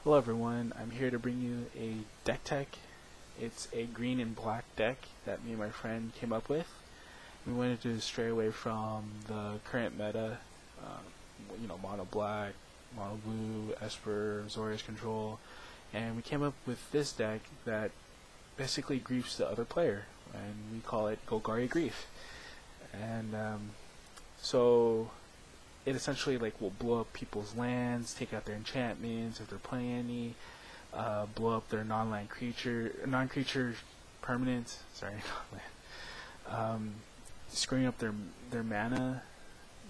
Hello everyone, I'm here to bring you a deck tech. It's a green and black deck that me and my friend came up with. We wanted to stray away from the current meta, mono black, mono blue, Esper, Zorius control, and we came up with this deck that basically griefs the other player, and we call it Golgari Grief. And so it essentially will blow up people's lands, take out their enchantments if they're playing any, blow up their non-creature permanents. Sorry, non-land. Screwing up their mana,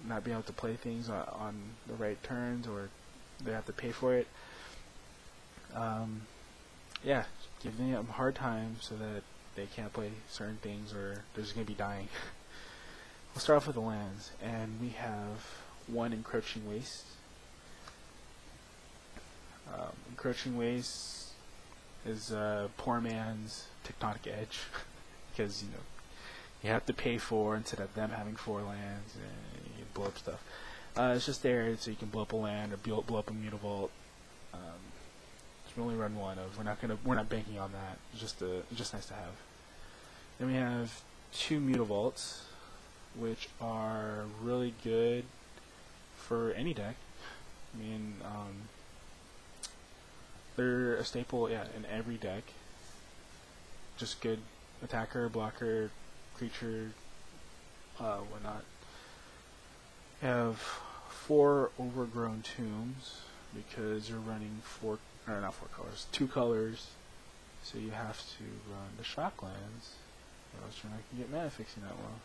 not being able to play things on the right turns, or they have to pay for it. Yeah, giving them a hard time so that they can't play certain things, or they're just gonna be dying. We'll start off with the lands, and we have one Encroaching Wastes. Encroaching Wastes is poor man's Tectonic Edge, because you have to pay for instead of them having 4 lands, and you blow up stuff. It's just there so you can blow up a land or blow up a Mutavault. We only run one of. We're not banking on that. It's just nice to have. Then we have 2 Mutavaults, which are really good for any deck. I mean, they're a staple, in every deck. Just good attacker, blocker, creature, whatnot. We have 4 Overgrown Tombs because you're running 2 colors, so you have to run the Shocklands, or else you're not going to get mana fixing that well.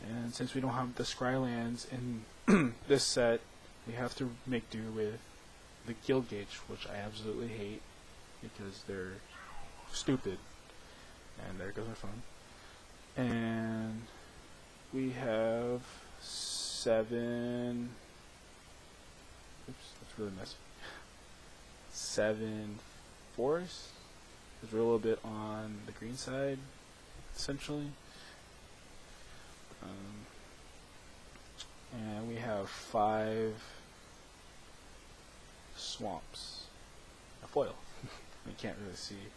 And since we don't have the Scrylands in this set, we have to make do with the Guildgate, which I absolutely hate because they're stupid. And there goes our fun. And we have 7. Oops, that's really messy. 7 forests. Because we're a little bit on the green side, essentially. And we have 5 swamps. A foil. You can't really see,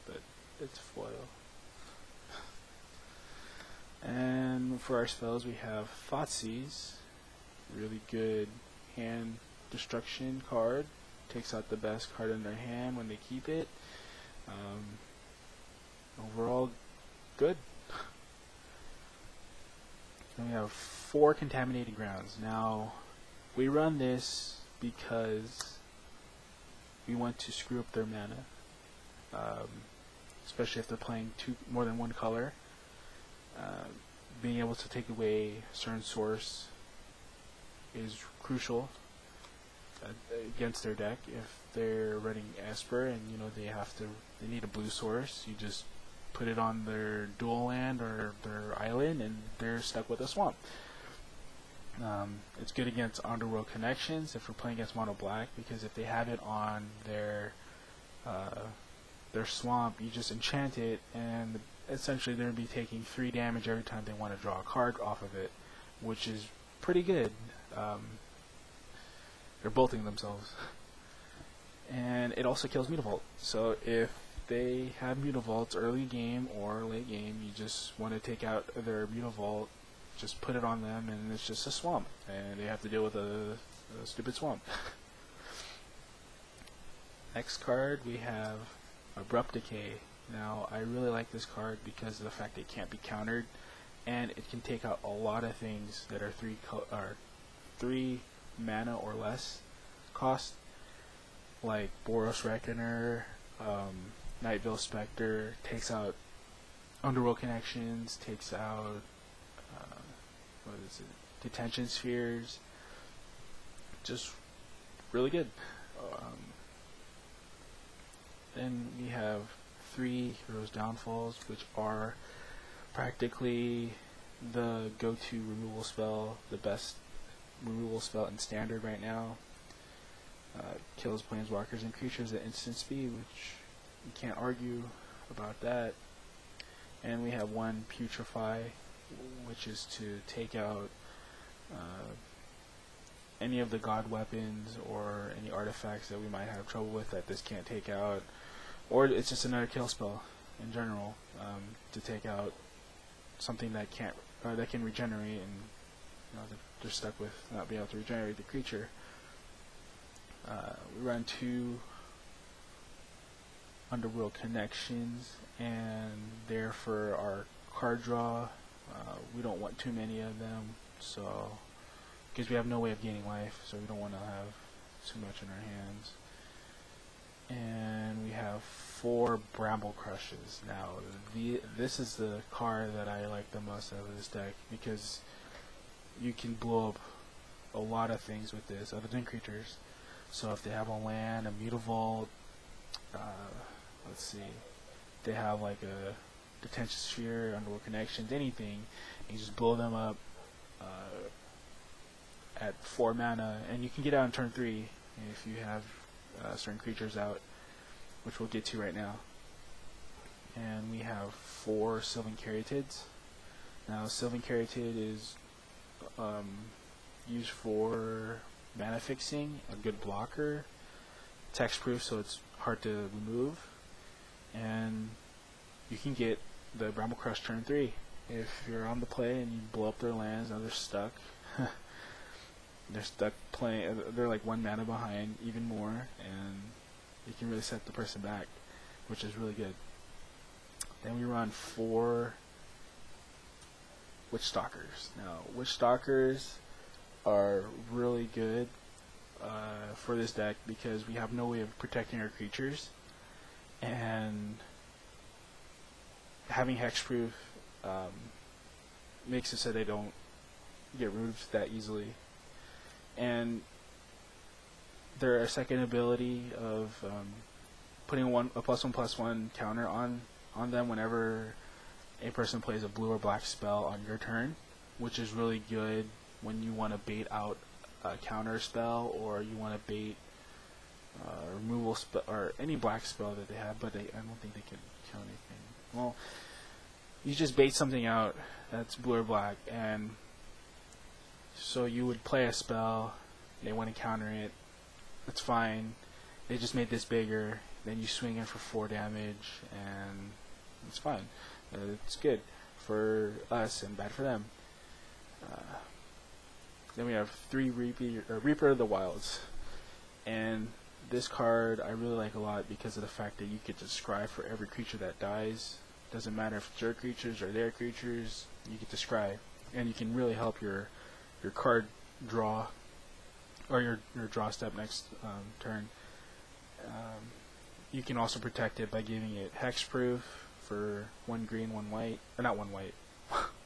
but it's foil. And for our spells, we have Thoughtseize, really good hand destruction card. Takes out the best card in their hand when they keep it. Overall, good. Then we have 4 Contaminated Grounds. Now, we run this because we want to screw up their mana, especially if they're playing more than one color. Being able to take away certain source is crucial against their deck. If they're running Esper and they need a blue source, you just put it on their dual land or their island, and they're stuck with a swamp. It's good against Underworld Connections if we're playing against mono black, because if they have it on their swamp, you just enchant it, and essentially they're going to be taking 3 damage every time they want to draw a card off of it, which is pretty good. They're bolting themselves. And it also kills Mutavault. So if they have Mutavaults early game or late game, you just want to take out their Mutavault, just put it on them, and it's just a swamp, and they have to deal with a stupid swamp. Next card, we have Abrupt Decay. Now, I really like this card because of the fact that it can't be countered, and it can take out a lot of things that are 3 mana or less cost, like Boros Reckoner, Nightville Spectre, takes out Underworld Connections, takes out Detention Spheres. Just really good. Then we have 3 Heroes Downfalls, which are practically the go-to removal spell, the best removal spell in Standard right now. Kills planeswalkers and creatures at instant speed, which you can't argue about that. And we have 1 Putrefy, which is to take out any of the god weapons or any artifacts that we might have trouble with that this can't take out, or it's just another kill spell in general, to take out something that can regenerate, and they're stuck with not being able to regenerate the creature. We run 2 Underworld Connections, and there for our card draw, we don't want too many of them, so because we have no way of gaining life, so we don't want to have too much in our hands. And we have 4 Bramblecrushes. Now, this is the card that I like the most out of this deck, because you can blow up a lot of things with this other than creatures. So if they have a land, a Mutavault, let's see, they have like a Detention Sphere, Underworld Connections, anything, and you just blow them up at 4 mana, and you can get out on turn 3 if you have certain creatures out, which we'll get to right now. And we have 4 Sylvan Caryatids. Now, Sylvan Caryatid is used for mana fixing, a good blocker, text proof, so it's hard to remove, and you can get the Bramblecrush turn 3 if you're on the play and you blow up their lands. Now they're stuck. They're stuck playing. They're like 1 mana behind, even more, and you can really set the person back, which is really good. Then we run 4 Witchstalkers. Now, Witchstalkers are really good for this deck because we have no way of protecting our creatures, and having hexproof makes it so they don't get removed that easily. And their second ability of putting a +1/+1 counter on them whenever a person plays a blue or black spell on your turn, which is really good when you want to bait out a counter spell, or you want to bait removal spell or any black spell that they have, but I don't think they can kill anything. Well, you just bait something out that's blue or black, and so you would play a spell, they want to counter it, that's fine, they just made this bigger, then you swing in for 4 damage, and it's fine. It's good for us and bad for them. Then we have 3 Reaper of the Wilds, and this card I really like a lot because of the fact that you get to scry for every creature that dies. Doesn't matter if it's your creatures or their creatures, you get to scry, and you can really help your card draw, or your draw step next turn. You can also protect it by giving it hexproof for 1 green, 1 white, or not 1 white,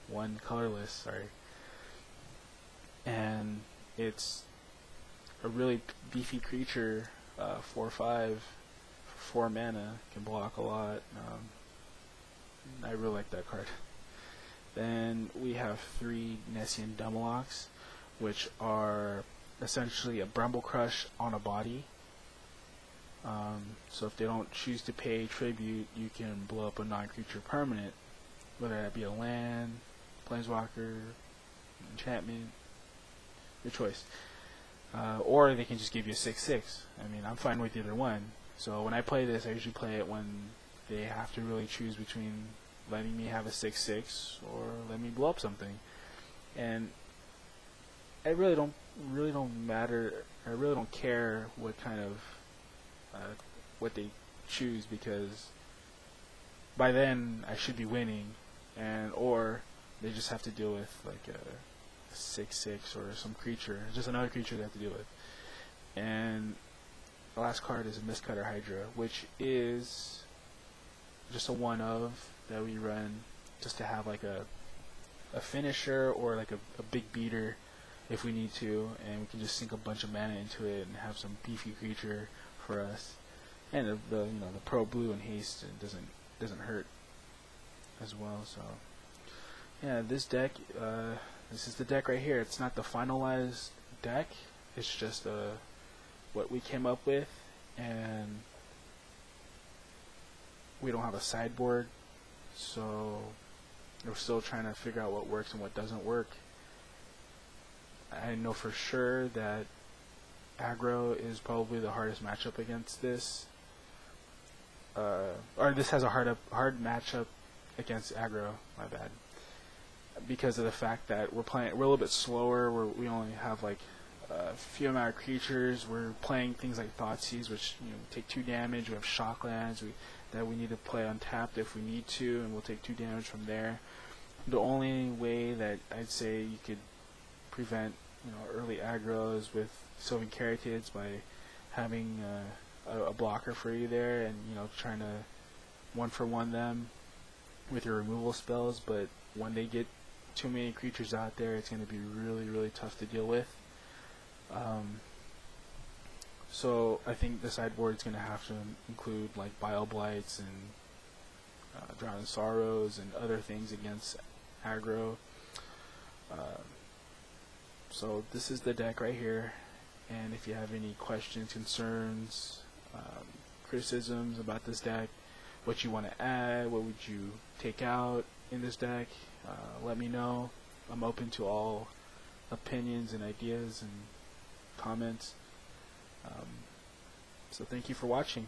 1 colorless, sorry. And it's a really beefy creature, 4/5, 4 mana, can block a lot. I really like that card. Then we have 3 Nessian Demoloks, which are essentially a Bramblecrush on a body. So if they don't choose to pay tribute, you can blow up a non-creature permanent, whether that be a land, planeswalker, enchantment, your choice. Or they can just give you a 6/6. I mean, I'm fine with either one. So when I play this, I usually play it when they have to really choose between letting me have a 6/6 or let me blow up something. And I really don't matter. I really don't care what kind of what they choose, because by then I should be winning, or they just have to deal with like a 6/6 or some creature, just another creature they have to deal with. And the last card is a Mistcutter Hydra, which is just a 1/of that we run just to have like a finisher or like a big beater if we need to, and we can just sink a bunch of mana into it and have some beefy creature for us. And the pro blue and haste, it doesn't hurt as well. So yeah, this deck, this is the deck right here. It's not the finalized deck. It's just what we came up with, and we don't have a sideboard, so we're still trying to figure out what works and what doesn't work. I know for sure that aggro is probably the hardest matchup against this. Or this has a hard matchup against aggro, my bad. Because of the fact that we're a little bit slower, we only have like a few amount of creatures. We're playing things like Thoughtseize, which take 2 damage. We have Shocklands that we need to play untapped if we need to, and we'll take 2 damage from there. The only way that I'd say you could prevent early aggro is with Sylvan Caryatids by having a blocker for you there, and trying to 1-for-1 them with your removal spells. But when they get too many creatures out there, it's going to be really, really tough to deal with. So I think the sideboard is going to have to include like Bile Blights and Drowning Sorrows and other things against aggro. So this is the deck right here, and if you have any questions, concerns, criticisms about this deck, what you want to add, what would you take out in this deck, let me know. I'm open to all opinions and ideas and comments. So thank you for watching.